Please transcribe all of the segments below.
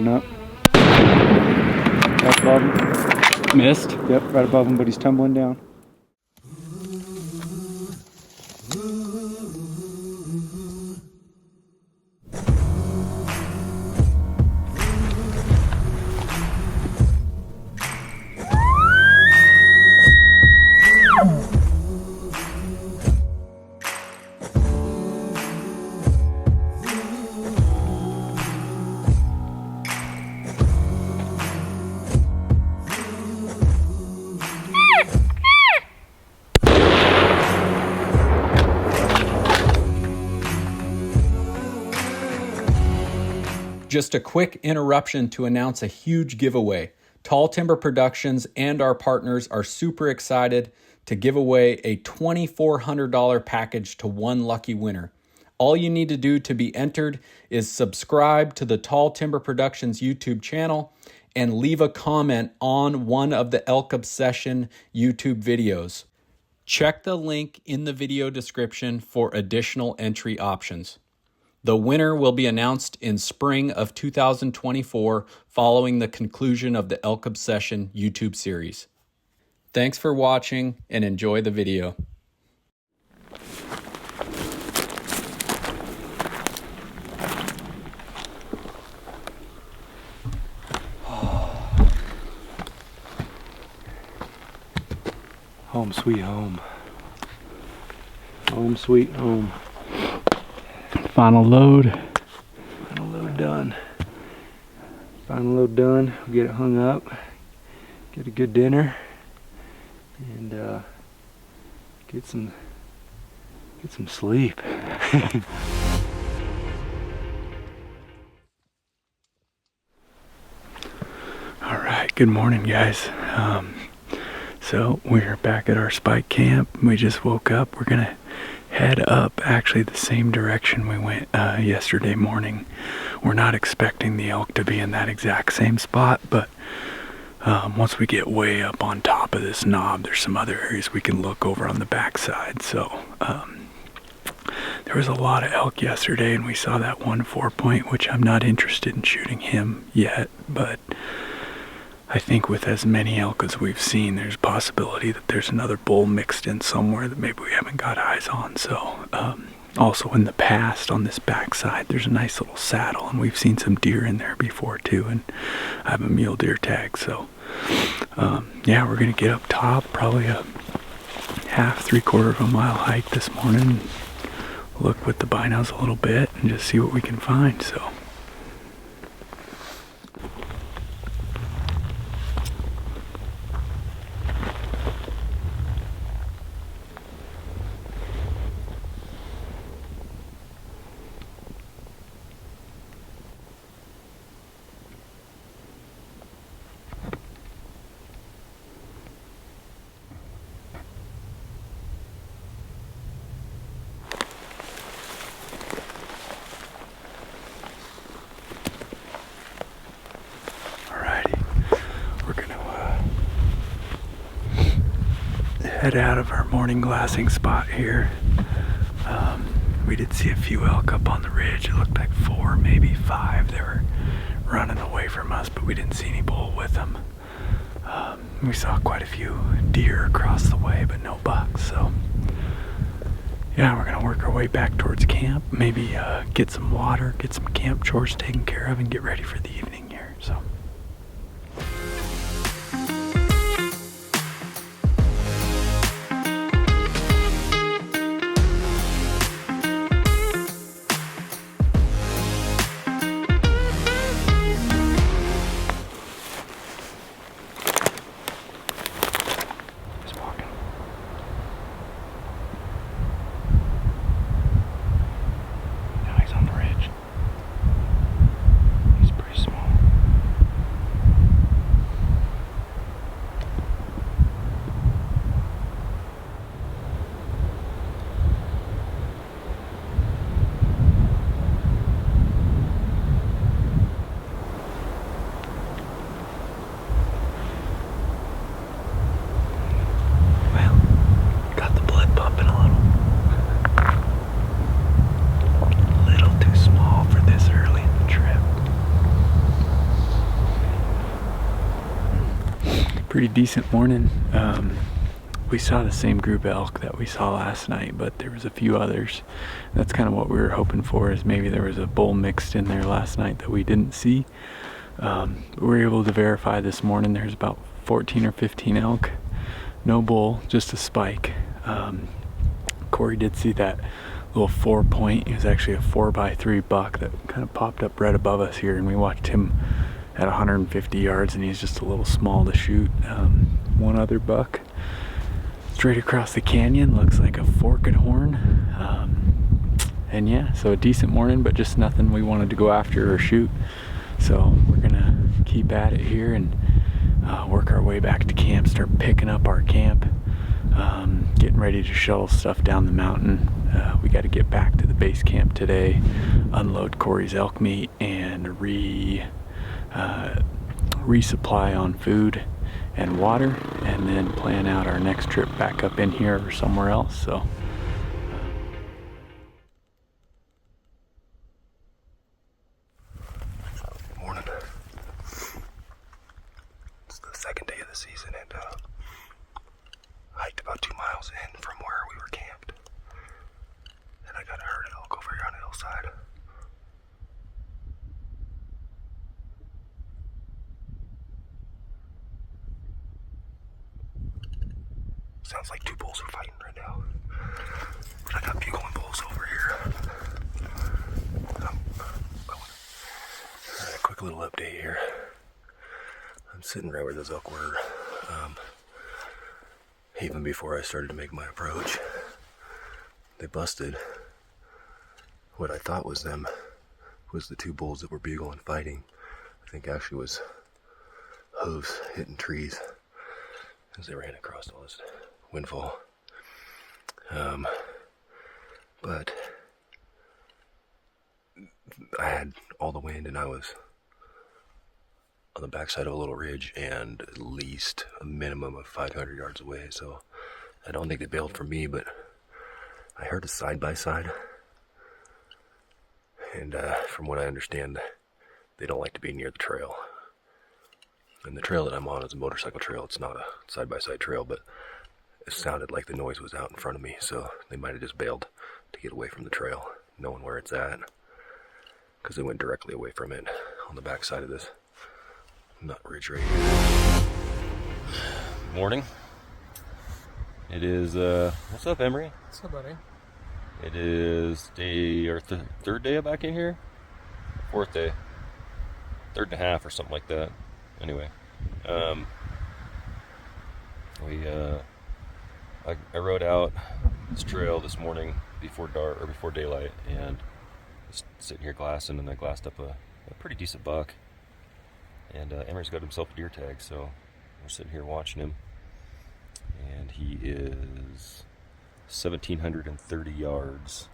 coming up. Right above him. Missed? Yep, right above him, but he's tumbling down. Just a quick interruption to announce a huge giveaway. Tall Timber Productions and our partners are super excited to give away a $2,400 package to one lucky winner. All you need to do to be entered is subscribe to the Tall Timber Productions YouTube channel and leave a comment on one of the ELK Obsession YouTube videos. Check the link in the video description for additional entry options. The winner will be announced in spring of 2024 following the conclusion of the ELK Obsession YouTube series. Thanks for watching and enjoy the video. Home sweet home. Home sweet home. Final load. Final load done. Final load done. We'll get it hung up. Get a good dinner. And get some sleep. All right. Good morning, guys. So we're back at our spike camp. We just woke up. We're gonna head up actually the same direction we went yesterday morning. We're not expecting the elk to be in that exact same spot, but once we get way up on top of this knob, there's some other areas we can look over on the backside. So there was a lot of elk yesterday, and we saw that one 4-point, which I'm not interested in shooting him yet, but I think with as many elk as we've seen, there's a possibility that there's another bull mixed in somewhere that maybe we haven't got eyes on. So also in the past on this backside, there's a nice little saddle, and we've seen some deer in there before too, and I have a mule deer tag. So yeah, we're gonna get up top, probably a half, 3/4 of a mile hike this morning, look with the binos a little bit and just see what we can find. So head out of our morning glassing spot here. We did see a few elk up on the ridge. It looked like 4, maybe 5. They were running away from us, but we didn't see any bull with them. We saw quite a few deer across the way, but no bucks. So yeah, we're gonna work our way back towards camp, maybe get some water, get some camp chores taken care of, and get ready for the evening here. So he's on the ridge. He's pretty small. Pretty decent morning. We saw the same group of elk that we saw last night, but there was a few others. That's kind of what we were hoping for, is maybe there was a bull mixed in there last night that we didn't see. We were able to verify this morning there's about 14 or 15 elk. No bull, just a spike. Corey did see that little 4-point. It was actually a 4x3 buck that kind of popped up right above us here, and we watched him at 150 yards, and he's just a little small to shoot. One other buck straight across the canyon, looks like a forked horn. And yeah, so a decent morning, but just nothing we wanted to go after or shoot. So we're gonna keep at it here and work our way back to camp, start picking up our camp, getting ready to shuttle stuff down the mountain. We got to get back to the base camp today, unload Corey's elk meat, and resupply on food and water, and then plan out our next trip back up in here or somewhere else. So morning. It's the second day of the season, and hiked about 2 miles in from where we were camped, and I got a herd of elk over here on the hillside. Sounds like 2 bulls are fighting right now. But I got bugling bulls over here. A quick little update here. I'm sitting right where those elk were. Even before I started to make my approach, they busted. What I thought was them was the 2 bulls that were bugling fighting. I think actually was hooves hitting trees as they ran across all this windfall. But I had all the wind, and I was on the backside of a little ridge and at least a minimum of 500 yards away, so I don't think they bailed for me, but I heard a side-by-side, and from what I understand, they don't like to be near the trail. And the trail that I'm on is a motorcycle trail. It's not a side-by-side trail, but it sounded like the noise was out in front of me, so they might have just bailed to get away from the trail, knowing where it's at, because they went directly away from it on the backside of this nut ridge right here. Morning. It is, what's up, Emery? What's up, buddy? It is third day back in here? 4th day. 3rd and a half or something like that. Anyway, I rode out this trail this morning before dark, or before daylight, and just sitting here glassing, and I glassed up a pretty decent buck. And Emery's got himself a deer tag, so we're sitting here watching him, and he is 1,730 yards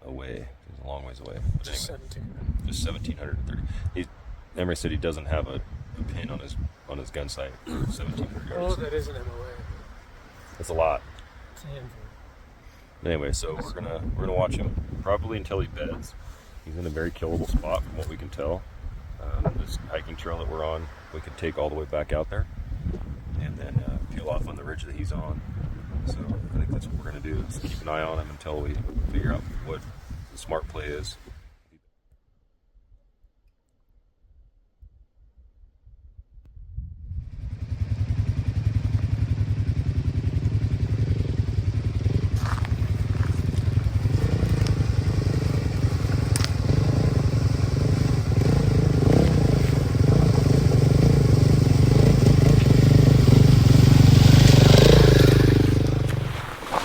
away. He's a long ways away. But Just anyway, 17. just 1,730. Emery said he doesn't have a pin on his gun sight for 1,700 yards. Oh, that is an MOA. That's a lot. It's a handful. Anyway, so we're gonna watch him probably until he beds. He's in a very killable spot from what we can tell. This hiking trail that we're on, we could take all the way back out there, and then peel off on the ridge that he's on. So I think that's what we're gonna do, is keep an eye on him until we figure out what the smart play is.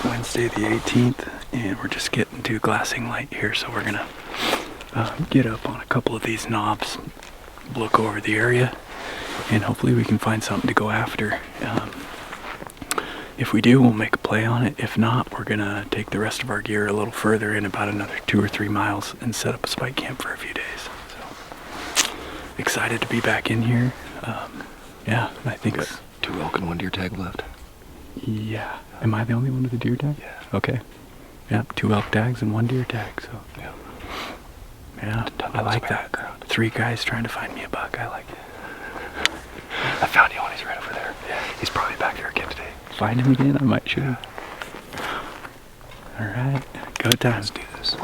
Wednesday the 18th, and we're just getting to glassing light here, so we're gonna get up on a couple of these knobs, look over the area, and hopefully we can find something to go after. If we do, we'll make a play on it. If not, we're gonna take the rest of our gear a little further in, about another 2 or 3 miles, and set up a spike camp for a few days. So excited to be back in here. Yeah, I think We got 2 elk and 1 deer tag left. yeah. Am I the only one with a deer tag? Yeah. Okay. Yep, 2 elk tags and 1 deer tag, so. Yeah. Yeah, I like that. 3 guys trying to find me a buck, I like it. I found you one. He's right over there. Yeah. He's probably back there again today. Find him again? I might shoot him. Alright, go time. Let's do this.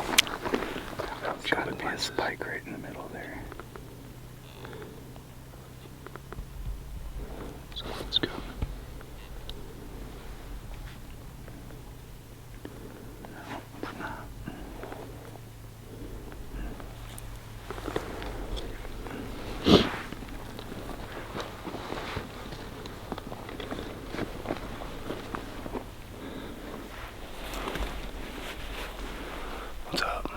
There's gotta be a spike right in the middle there. So let's go. What's up?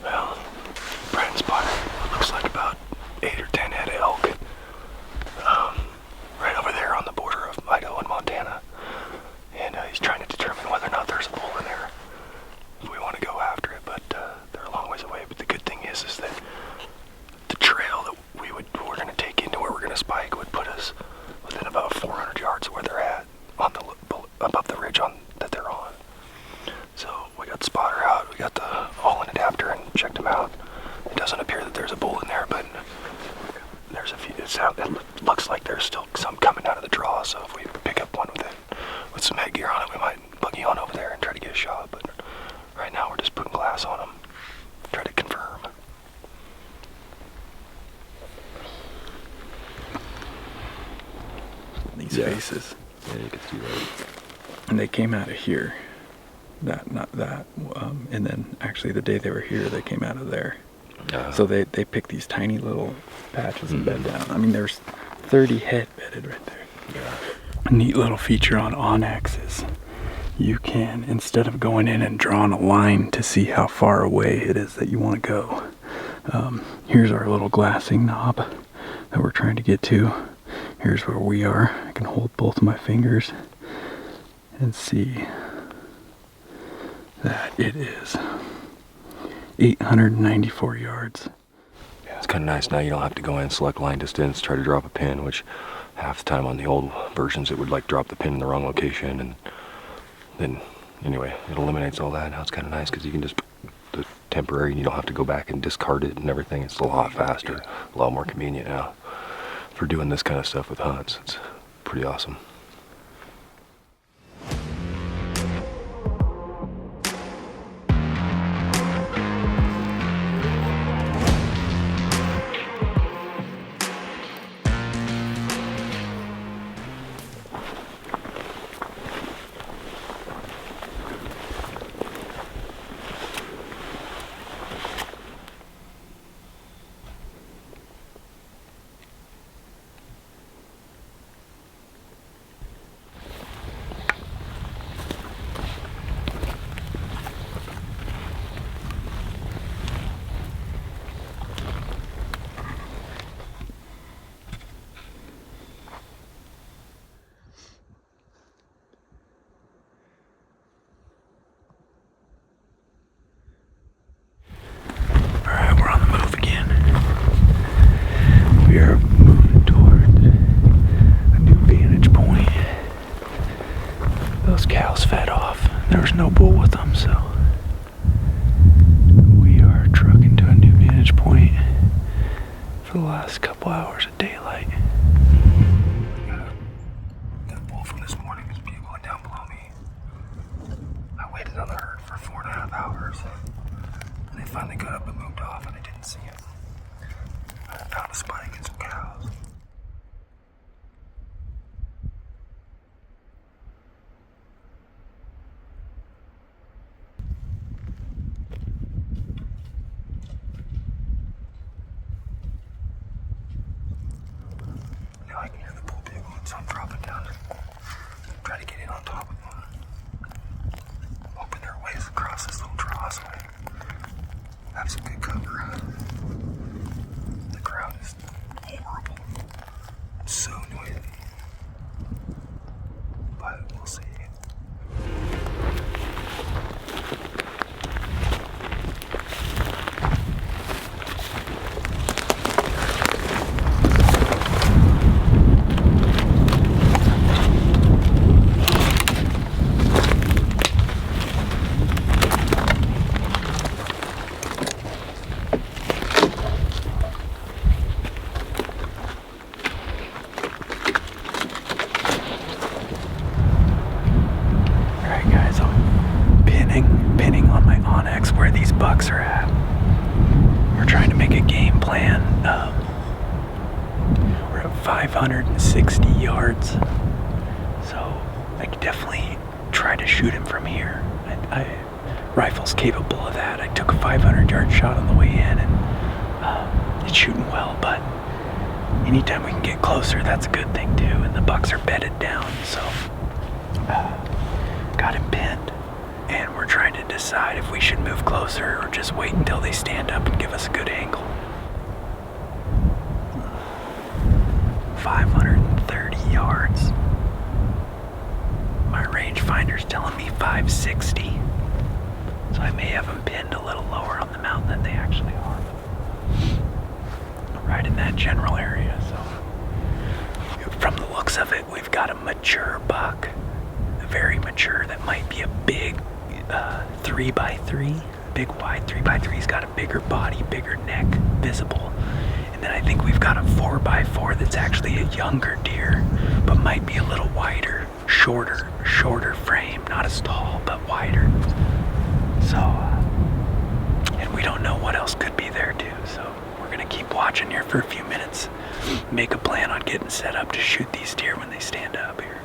Well, Brent spotted what looks like about 8 or 10 head of elk. Right over there on the border of Idaho and Montana. And he's trying to determine whether or not there's a bull in there. If we want to go after it, but they're a long ways away. But the good thing is that the trail that we're going to take into where we're going to spike would put us within about 400 yards of where they're at, on the above the ridge that they're on. So we got the spotter out, we got the all-in adapter, and checked them out. It doesn't appear that there's a bull in there, but there's a few. It looks like there's still some coming out of the draw. So if we pick up one with some headgear on it, we might buggy on over there and try to get a shot. But right now we're just putting glass on them, try to confirm. These faces. Yeah, you can see that. And they came out of here. Not that. And then actually the day they were here, they came out of there. So they picked these tiny little patches and bed down. I mean, there's 30 head bedded right there. Yeah. A neat little feature on Onyx is you can, instead of going in and drawing a line to see how far away it is that you want to go, here's our little glassing knob that we're trying to get to. Here's where we are. I can hold both of my fingers and see that it is 894 yards. Yeah, it's kind of nice now. You don't have to go in, select line distance, try to drop a pin, which half the time on the old versions it would like drop the pin in the wrong location, and then anyway, it eliminates all that. Now it's kind of nice because you can just the temporary, and you don't have to go back and discard it and everything. It's a lot faster, a lot more convenient now for doing this kind of stuff with hunts. It's pretty awesome. No bull with them, so we are trucking to a new vantage point for the last couple hours of daylight. That bull from this morning was bugling down below me. I waited on the herd for 4.5 hours, and they finally got up and moved off, and I didn't see him. I found a spike and some cows. I can hear the bull bugling, so I'm dropping down to try to get in on top of them. I'm hoping there are ways across this little draw so I have some good cover. The ground is horrible. It's so noisy. But we'll see. 60 yards. So I could definitely try to shoot him from here. Rifle's capable of that. I took a 500-yard shot on the way in, and it's shooting well, but anytime we can get closer, that's a good thing too. And the bucks are bedded down, so got him pinned. And we're trying to decide if we should move closer or just wait until they stand up and give us a good angle. 530 yards. My rangefinder's telling me 560. So I may have them pinned a little lower on the mountain than they actually are. Right in that general area, so. From the looks of it, we've got a mature buck. Very mature, that might be a big 3x3, big wide 3x3. He's got a bigger body, bigger neck visible. And then I think we've got a 4x4 that's actually a younger deer, but might be a little wider, shorter frame, not as tall, but wider. So, and we don't know what else could be there too, so we're gonna keep watching here for a few minutes, make a plan on getting set up to shoot these deer when they stand up here.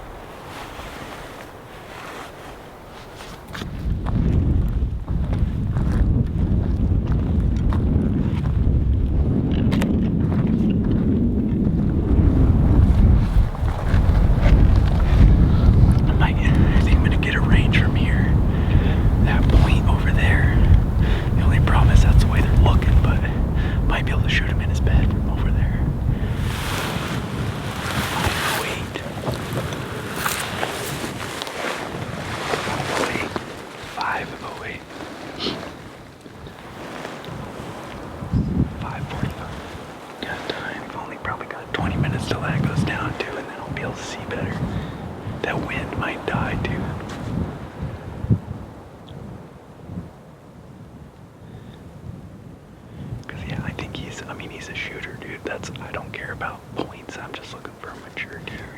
He's a shooter, dude. I don't care about points. I'm just looking for a mature deer.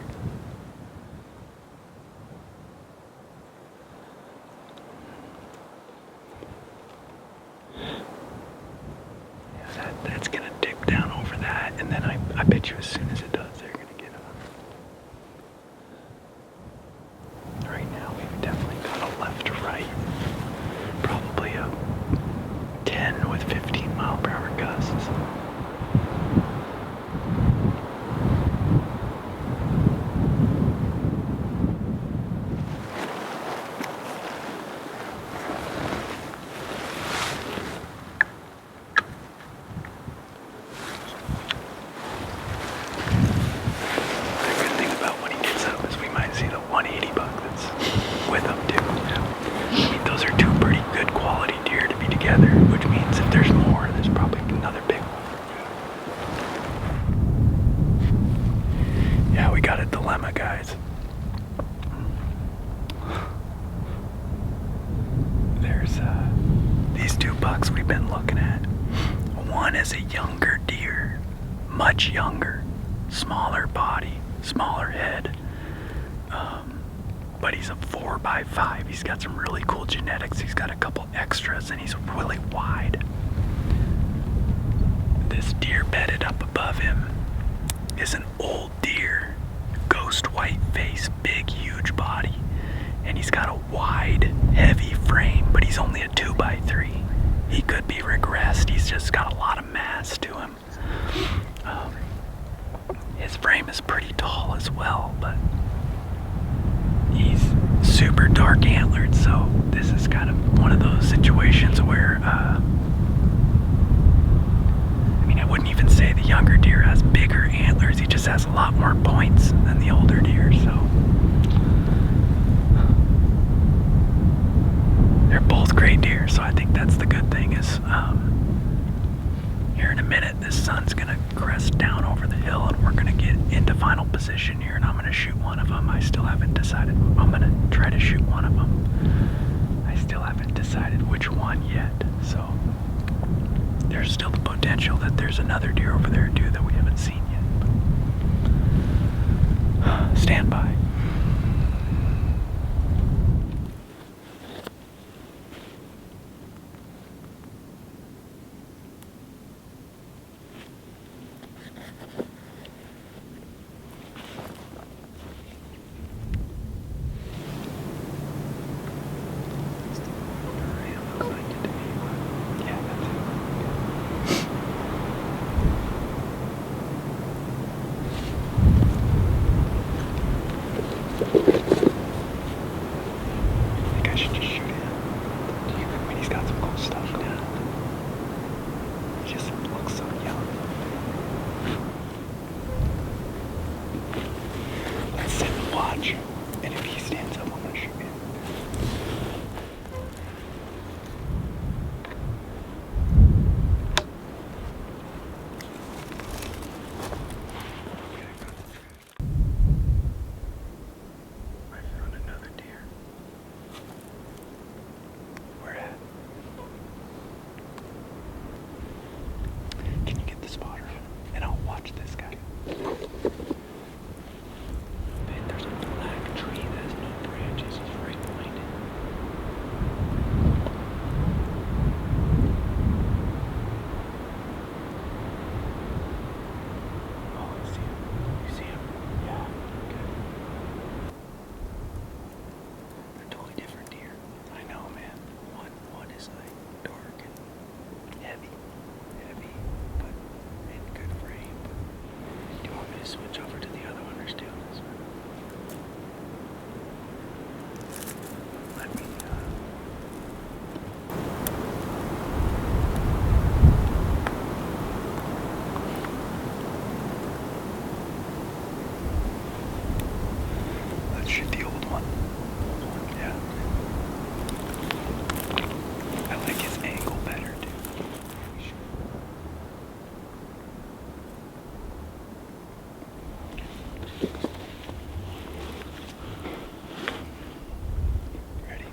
Yeah, that's gonna dip down over that, and then I bet you as soon as it does, they're gonna get up. Right now, we've definitely got a left to right. Probably a 10 with 15 mile per hour gusts. Guys, there's these two bucks we've been looking at. One is a younger deer, much younger, smaller body, smaller head, but he's a 4x5. He's got some really cool genetics. He's got a couple extras, and he's really wide. This deer bedded up above him is an old deer. Ghost white face, big huge body, and he's got a wide heavy frame, but he's only a 2x3. He could be regressed. He's just got a lot of mass to him. His frame is pretty tall as well, but he's super dark antlered, so this is kind of one of those situations where I wouldn't even say the younger deer has bigger antlers. He just has a lot more points than the older deer, so they're both great deer. So I think that's the good thing is here in a minute this sun's gonna crest down over the hill and we're gonna get into final position here, and I'm gonna shoot one of them. I still haven't decided. I'm gonna try to shoot one of them. I still haven't decided which one yet, so there's still the potential that there's another deer over there too that we haven't seen yet. Stand by. watch. And if he stands up, I'm gonna shoot him. I found another deer. Where at? Can you get the spotter? And I'll watch this guy. Man, there's a black tree that has no branches. It's right behind it. Oh, I see him. You see him? Yeah. Okay. They're totally different deer. I know, man. One is like dark and heavy, but in good frame. Do you want me to switch over to the other one or still this one? Let me, let's shoot the old one. Yeah. I like his angle better, dude. Ready?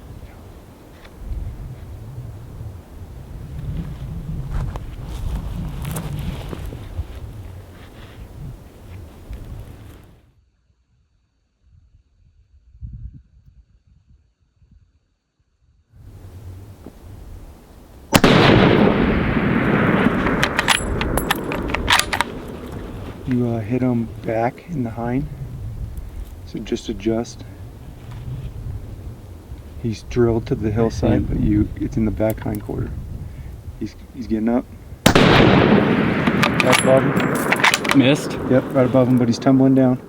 You hit him back in the hind, so just adjust. He's drilled to the hillside, but it's in the back hind quarter. He's getting up. Right above him. Missed. Yep, right above him, but he's tumbling down.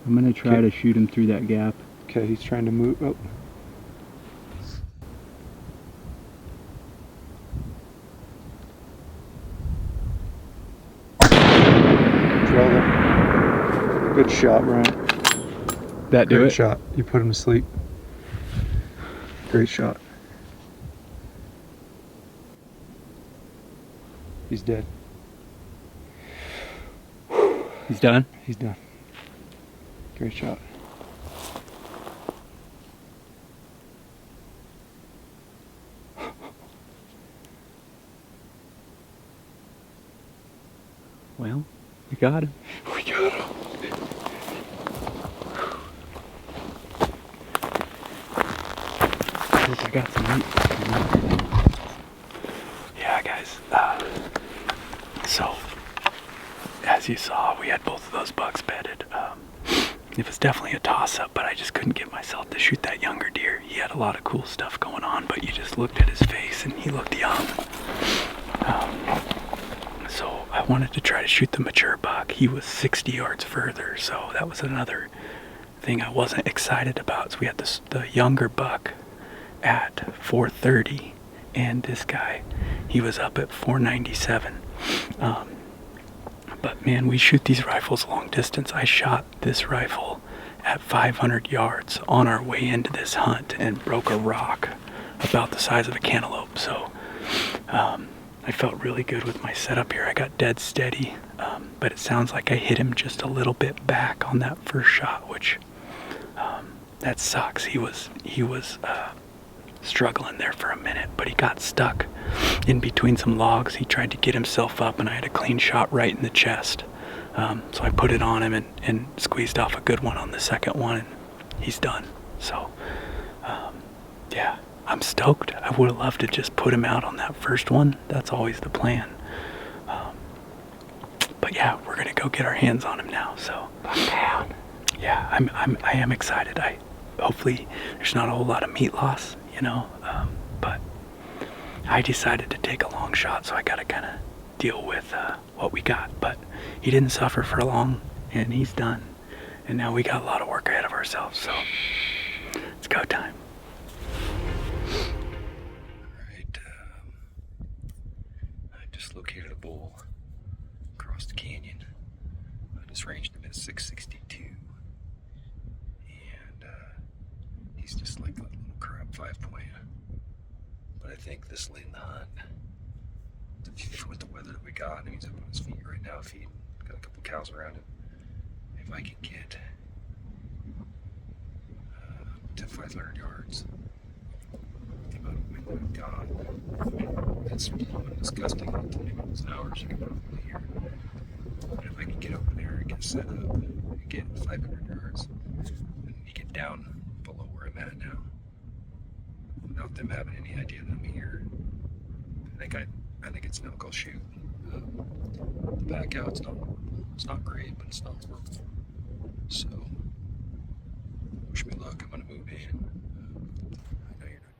I'm gonna try to shoot him through that gap. Okay, he's trying to move. Oh. Drilled him. Good shot, Brian. That do Great it? shot. You put him to sleep. Great shot. He's dead. He's done? He's done. Great shot. Well, we got him. We got him. I got some meat. Yeah, guys. So, as you saw, we had both of those bucks bedded. It was definitely a toss-up, but I just couldn't get myself to shoot that younger deer. He had a lot of cool stuff going on, but you just looked at his face and he looked young. So I wanted to try to shoot the mature buck. He was 60 yards further, so that was another thing I wasn't excited about. So we had the younger buck at 430, and this guy, he was up at 497. But man, we shoot these rifles long distance. I shot this rifle at 500 yards on our way into this hunt and broke a rock about the size of a cantaloupe. So I felt really good with my setup here. I got dead steady, but it sounds like I hit him just a little bit back on that first shot, which that sucks. He was struggling there for a minute, but he got stuck in between some logs. He tried to get himself up, and I had a clean shot right in the chest. So I put it on him and squeezed off a good one on the second one, and he's done. So yeah, I'm stoked. I would have loved to just put him out on that first one. That's always the plan. But yeah, we're gonna go get our hands on him now. So yeah, I am excited. Hopefully there's not a whole lot of meat loss, but I decided to take a long shot, so I gotta kind of deal with what we got. But he didn't suffer for long, and he's done. And now we got a lot of work ahead of ourselves, so it's go time. located a bull across the canyon. I just ranged him at 662. And he's just like a little crab 5-point. But I think this late in the hunt, with the weather that we got, and he's up on his feet right now feeding, got a couple cows around him. If I can get to 500 yards, the amount of wind that I've got, it's disgusting. Like 20 miles an hour, you can probably hear it. But if I can get over there and get set up and get 500 yards, and you get down below where I'm at now, without them having any idea that I'm here, I think it's an elk I'll shoot. The back out's not great, but it's not horrible. So, wish me luck. I'm gonna move in. I know you're not.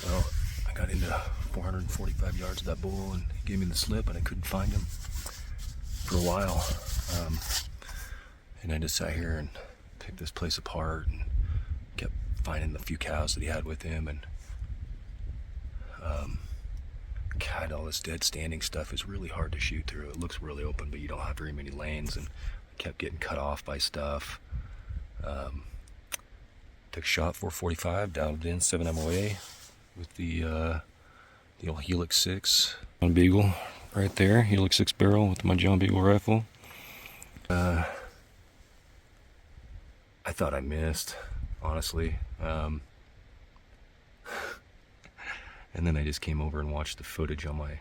Well, I got into 445 yards of that bull, and he gave me the slip, and I couldn't find him for a while. And I just sat here and picked this place apart and kept finding the few cows that he had with him. And God, all this dead standing stuff is really hard to shoot through. It looks really open, but you don't have very many lanes, and I kept getting cut off by stuff. Took a shot 445, dialed it in 7 MOA with the old Helix 6 John Beagle right there, Helix 6 barrel with my John Beagle rifle. I thought I missed, honestly. And then I just came over and watched the footage on my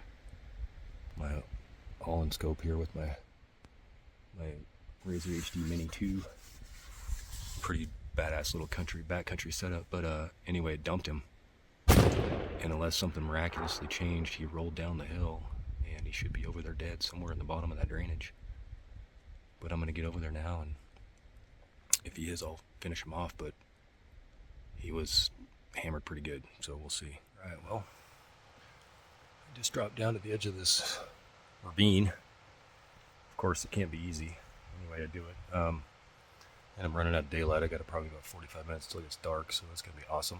all-in scope here with my Razor HD Mini 2. Pretty badass little backcountry setup, but anyway, it dumped him. And unless something miraculously changed, he rolled down the hill, and he should be over there dead somewhere in the bottom of that drainage. But I'm gonna get over there now, and if he is, I'll finish him off, but he was hammered pretty good, so we'll see. All right, well, I just dropped down to the edge of this ravine. Of course, it can't be easy any way to do it. And I'm running out of daylight. I got probably about 45 minutes till it's dark, so that's gonna be awesome.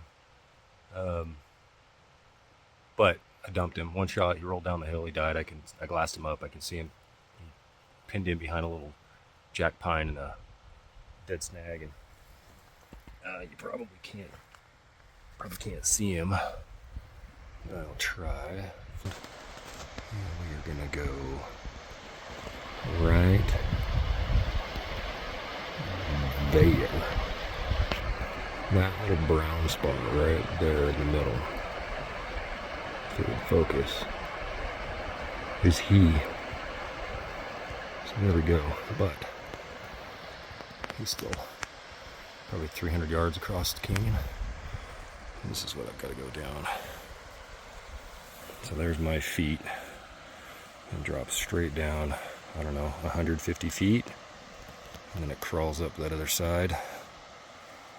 But I dumped him. One shot, he rolled down the hill, he died. I glassed him up. I can see him. He pinned in behind a little jack pine and a dead snag, and you probably can't see him. I'll try. We're gonna go right there. That little brown spot right there in the middle, if it would focus, is he. So there we go. But he's still probably 300 yards across the canyon. And this is what I've got to go down. So there's my feet. And drops straight down, I don't know, 150 feet. And then it crawls up that other side.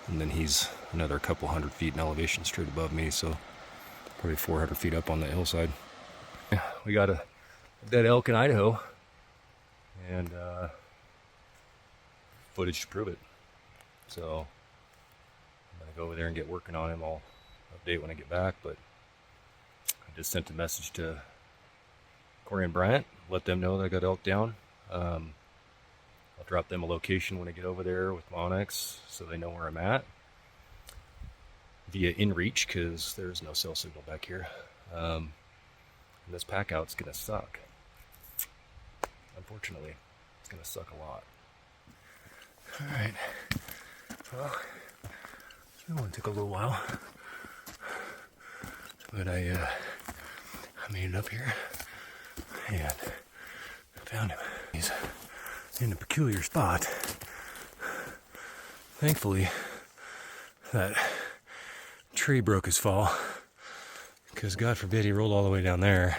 And then he's another couple hundred feet in elevation straight above me, so probably 400 feet up on the hillside. Yeah, we got a dead elk in Idaho, and footage to prove it. So I'm gonna go over there and get working on him. I'll update when I get back, but I just sent a message to Corey and Bryant, let them know that I got elk down. I'll drop them a location when I get over there with my Onyx so they know where I'm at via InReach, because there's no cell signal back here. And this pack out's gonna suck. Unfortunately, it's gonna suck a lot. All right, well, that one took a little while, but I made it up here and I found him. He's in a peculiar spot. Thankfully, that tree broke his fall, because God forbid he rolled all the way down there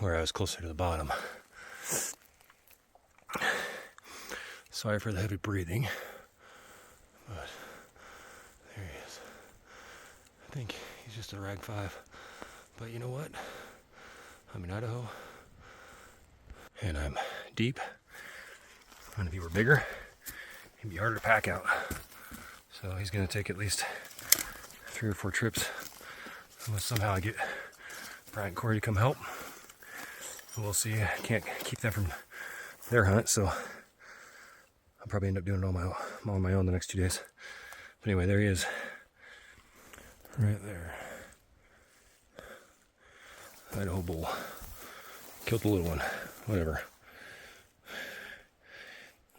where I was closer to the bottom. Sorry for the heavy breathing, but there he is. I think he's just a rag 5, but you know what? I'm in Idaho, and I'm deep. And if he were bigger, he'd be harder to pack out. So he's gonna take at least 3 or 4 trips, unless somehow I get Bryant and Corey to come help. We'll see. I can't keep them from their hunt, so I'll probably end up doing it on my own the next 2 days. But anyway, there he is, right there. Idaho bull. Killed the little one. Whatever.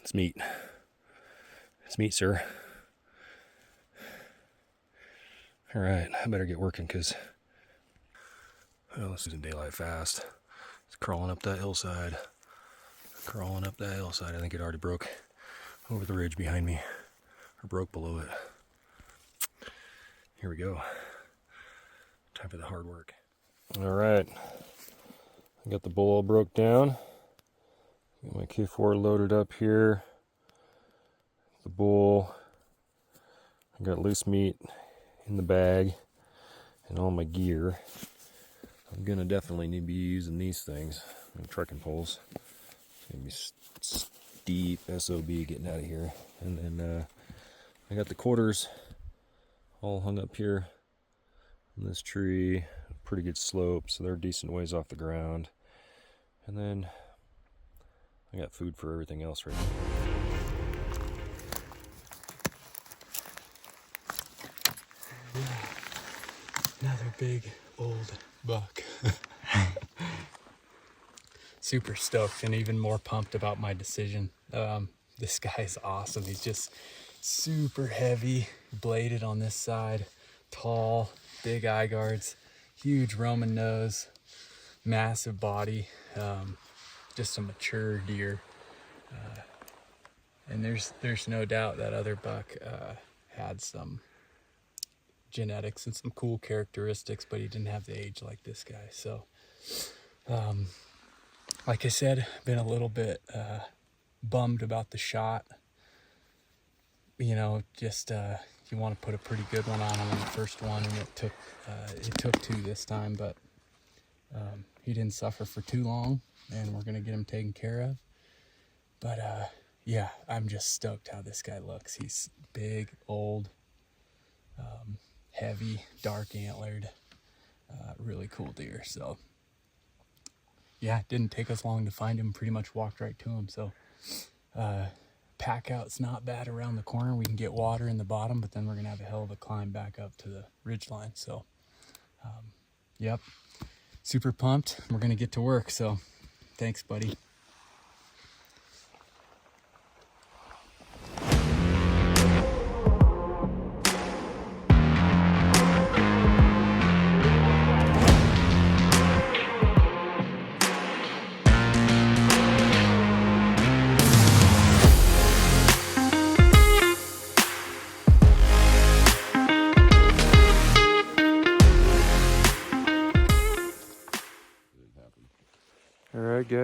It's meat. It's meat, sir. All right, I better get working, because, well, this isn't daylight fast. It's crawling up that hillside. Crawling up that hillside. I think it already broke over the ridge behind me, or broke below it. Here we go. Time for the hard work. All right. I got the bull all broke down. Got my K4 loaded up here. The bull. I got loose meat in the bag and all my gear. I'm gonna definitely need to be using these things, trekking poles. It's gonna be steep SOB getting out of here. And then I got the quarters all hung up here on this tree. Pretty good slope, so they're decent ways off the ground. And then I got food for everything else right now. Another big old buck. Super stoked and even more pumped about my decision. This guy's awesome. He's just super heavy, bladed on this side, tall, big eye guards, huge Roman nose, massive body, just a mature deer. And there's no doubt that other buck had some genetics and some cool characteristics, but he didn't have the age like this guy. So like I said, been a little bit bummed about the shot. You know, just you want to put a pretty good one on him in the first one, and it took 2 this time, but he didn't suffer for too long, and we're gonna get him taken care of. But yeah, I'm just stoked how this guy looks. He's big, old, heavy, dark antlered, really cool deer. So yeah, it didn't take us long to find him. Pretty much walked right to him. So pack out's not bad around the corner. We can get water in the bottom, but then we're gonna have a hell of a climb back up to the ridge line. So yep, super pumped. We're gonna get to work. So thanks, buddy.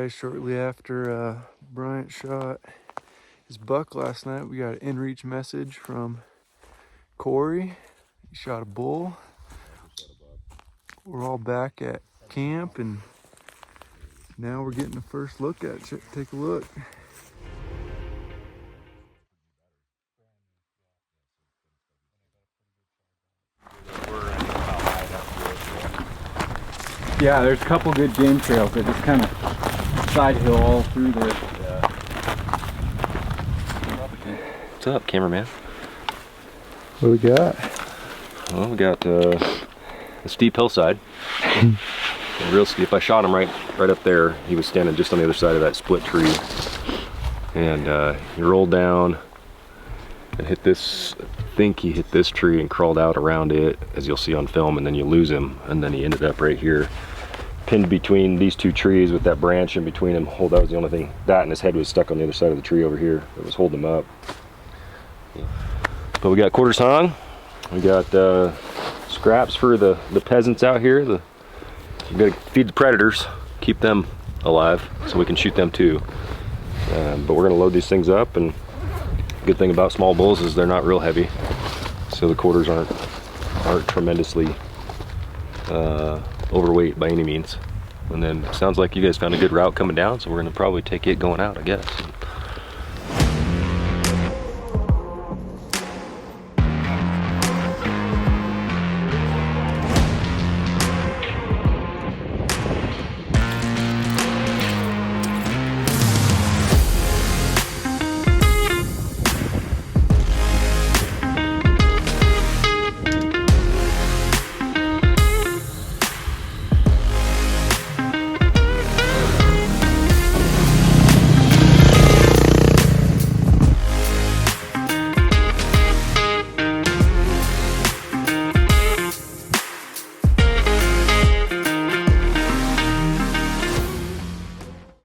guys, shortly after Bryant shot his buck last night, we got an in-reach message from Corey. He shot a bull. We're all back at camp, and now we're getting the first look at it. Take a look. Yeah, there's a couple good game trails that just kind of side hill all through there. What's up, cameraman? What we got? Well, we got a steep hillside. Real steep. I shot him right up there. He was standing just on the other side of that split tree, and he rolled down and hit this. I think he hit this tree and crawled out around it, as you'll see on film, and then you lose him, and then he ended up right here, pinned between these two trees with that branch in between him. Oh, that was the only thing. That and his head was stuck on the other side of the tree over here. It was holding him up. But we got quarters hung. We got scraps for the peasants out here. We gotta feed the predators, keep them alive so we can shoot them too. But we're gonna load these things up, and good thing about small bulls is they're not real heavy, so the quarters aren't tremendously overweight by any means. And then it sounds like you guys found a good route coming down, so we're gonna probably take it going out, I guess.